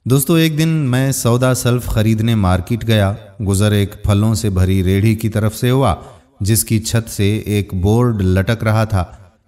دوستو ایک دن میں سودا سلف خریدنے مارکیٹ گیا۔ گزر ایک پھلوں سے بھری ریڑھی کی طرف سے ہوا جس کی چھت سے ایک بورڈ لٹک رہا تھا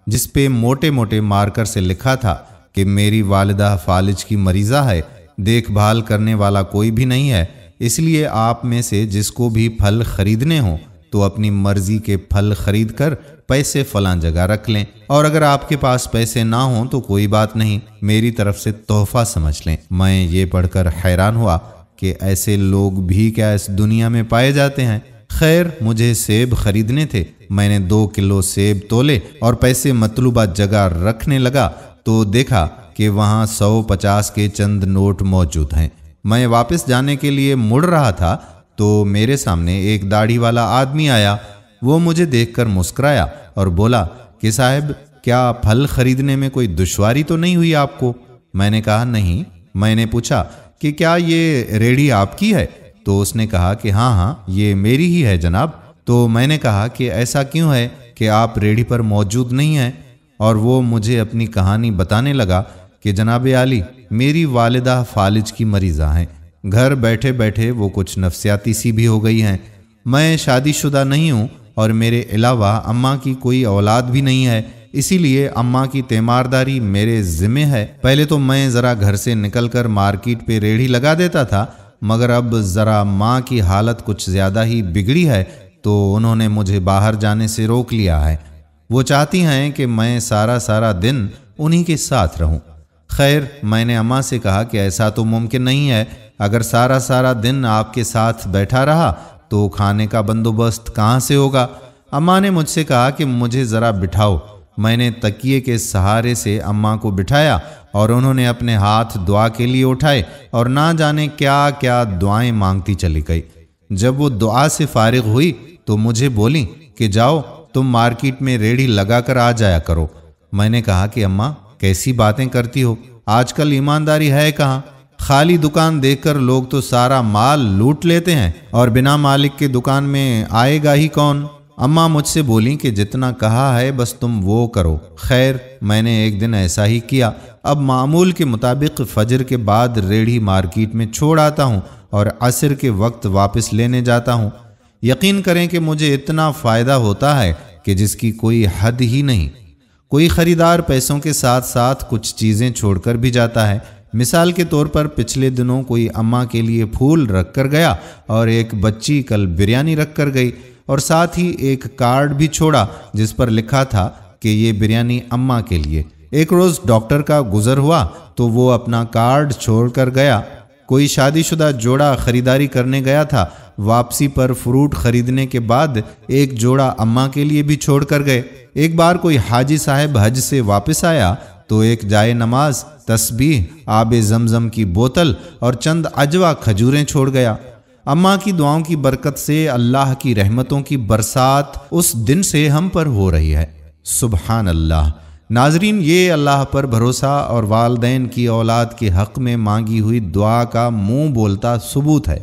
جس پہ موٹے موٹے مارکر سے لکھا تھا کہ میری والدہ فالج کی مریضہ ہے، دیکھ بھال کرنے والا کوئی بھی نہیں ہے، اس لیے آپ میں سے جس کو بھی پھل خریدنے ہوں تو اپنی مرضی کے پھل خرید کر پیسے فلاں جگہ رکھ لیں، اور اگر آپ کے پاس پیسے نہ ہوں تو کوئی بات نہیں، میری طرف سے تحفہ سمجھ لیں۔ میں یہ پڑھ کر حیران ہوا کہ ایسے لوگ بھی کیا اس دنیا میں پائے جاتے ہیں۔ خیر، مجھے سیب خریدنے تھے، میں نے 2 کلو سیب تولے اور پیسے مطلوبہ جگہ رکھنے لگا تو دیکھا کہ وہاں 150 کے چند نوٹ موجود ہیں۔ میں واپس جانے کے لیے مڑ رہا تھا تو میرے سامنے ایک داڑھی والا آدمی آیا۔ وہ مجھے دیکھ کر مسکرایا اور بولا کہ صاحب، کیا پھل خریدنے میں کوئی دشواری تو نہیں ہوئی آپ کو؟ میں نے کہا نہیں۔ میں نے پوچھا کہ کیا یہ ریڑھی آپ کی ہے؟ تو اس نے کہا کہ ہاں یہ میری ہی ہے جناب۔ تو میں نے کہا کہ ایسا کیوں ہے کہ آپ ریڑھی پر موجود نہیں ہیں؟ اور وہ مجھے اپنی کہانی بتانے لگا کہ جناب عالی، میری والدہ فالج کی مریضہ ہیں، گھر بیٹھے بیٹھے وہ کچھ نفسیاتی سی بھی ہو گئی ہیں، میں شادی شدہ نہیں ہوں اور میرے علاوہ اماں کی کوئی اولاد بھی نہیں ہے، اسی لیے اماں کی تیمارداری میرے ذمہ ہے۔ پہلے تو میں ذرا گھر سے نکل کر مارکیٹ پہ ریڑھی لگا دیتا تھا، مگر اب ذرا ماں کی حالت کچھ زیادہ ہی بگڑی ہے تو انہوں نے مجھے باہر جانے سے روک لیا ہے۔ وہ چاہتی ہیں کہ میں سارا دن انہی کے ساتھ رہوں۔ خیر، میں نے اماں سے کہا کہ ایسا تو ممکن نہیں ہے، اگر سارا دن آپ کے ساتھ بیٹھا رہا تو کھانے کا بندوبست کہاں سے ہوگا؟ اماں نے مجھ سے کہا کہ مجھے ذرا بٹھاؤ۔ میں نے تکیے کے سہارے سے اماں کو بٹھایا اور انہوں نے اپنے ہاتھ دعا کے لیے اٹھائے اور نہ جانے کیا کیا دعائیں مانگتی چلی گئی۔ جب وہ دعا سے فارغ ہوئی تو مجھے بولی کہ جاؤ تم مارکیٹ میں ریڑھی لگا کر آ جایا کرو۔ میں نے کہا کہ اماں کیسی باتیں کرتی ہو، آج کل ایمانداری ہے کہاں؟ خالی دکان دیکھ کر لوگ تو سارا مال لوٹ لیتے ہیں اور بنا مالک کے دکان میں آئے گا ہی کون؟ اماں مجھ سے بولی کہ جتنا کہا ہے بس تم وہ کرو۔ خیر، میں نے ایک دن ایسا ہی کیا۔ اب معمول کے مطابق فجر کے بعد ریڑھی مارکیٹ میں چھوڑ آتا ہوں اور عصر کے وقت واپس لینے جاتا ہوں۔ یقین کریں کہ مجھے اتنا فائدہ ہوتا ہے کہ جس کی کوئی حد ہی نہیں۔ کوئی خریدار پیسوں کے ساتھ ساتھ کچھ چیزیں چھوڑ کر بھی جاتا ہے۔ مثال کے طور پر پچھلے دنوں کوئی اماں کے لیے پھول رکھ کر گیا اور ایک بچی کل بریانی رکھ کر گئی اور ساتھ ہی ایک کارڈ بھی چھوڑا جس پر لکھا تھا کہ یہ بریانی اماں کے لیے۔ ایک روز ڈاکٹر کا گزر ہوا تو وہ اپنا کارڈ چھوڑ کر گیا۔ کوئی شادی شدہ جوڑا خریداری کرنے گیا تھا، واپسی پر فروٹ خریدنے کے بعد ایک جوڑا اماں کے لیے بھی چھوڑ کر گئے۔ ایک بار کوئی حاجی صاحب حج سے واپس آیا تو ایک جائے نماز، تسبیح، آب زمزم کی بوتل اور چند عجوہ کھجوریں چھوڑ گیا۔ اماں کی دعاؤں کی برکت سے اللہ کی رحمتوں کی برسات اس دن سے ہم پر ہو رہی ہے۔ سبحان اللہ۔ ناظرین، یہ اللہ پر بھروسہ اور والدین کی اولاد کے حق میں مانگی ہوئی دعا کا منہ بولتا ثبوت ہے۔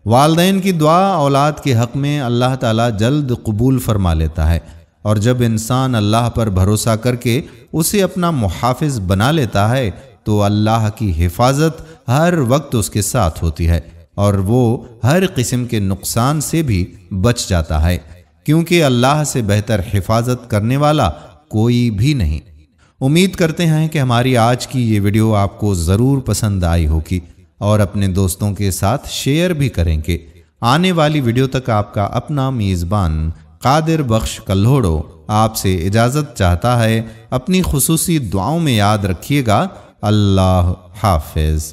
والدین کی دعا اولاد کے حق میں اللہ تعالیٰ جلد قبول فرما لیتا ہے، اور جب انسان اللہ پر بھروسہ کر کے اسے اپنا محافظ بنا لیتا ہے تو اللہ کی حفاظت ہر وقت اس کے ساتھ ہوتی ہے اور وہ ہر قسم کے نقصان سے بھی بچ جاتا ہے، کیونکہ اللہ سے بہتر حفاظت کرنے والا کوئی بھی نہیں۔ امید کرتے ہیں کہ ہماری آج کی یہ ویڈیو آپ کو ضرور پسند آئی ہوگی اور اپنے دوستوں کے ساتھ شیئر بھی کریں گے۔ آنے والی ویڈیو تک آپ کا اپنا میزبان قادر بخش کلہوڑو آپ سے اجازت چاہتا ہے۔ اپنی خصوصی دعاؤں میں یاد رکھیے گا۔ اللہ حافظ۔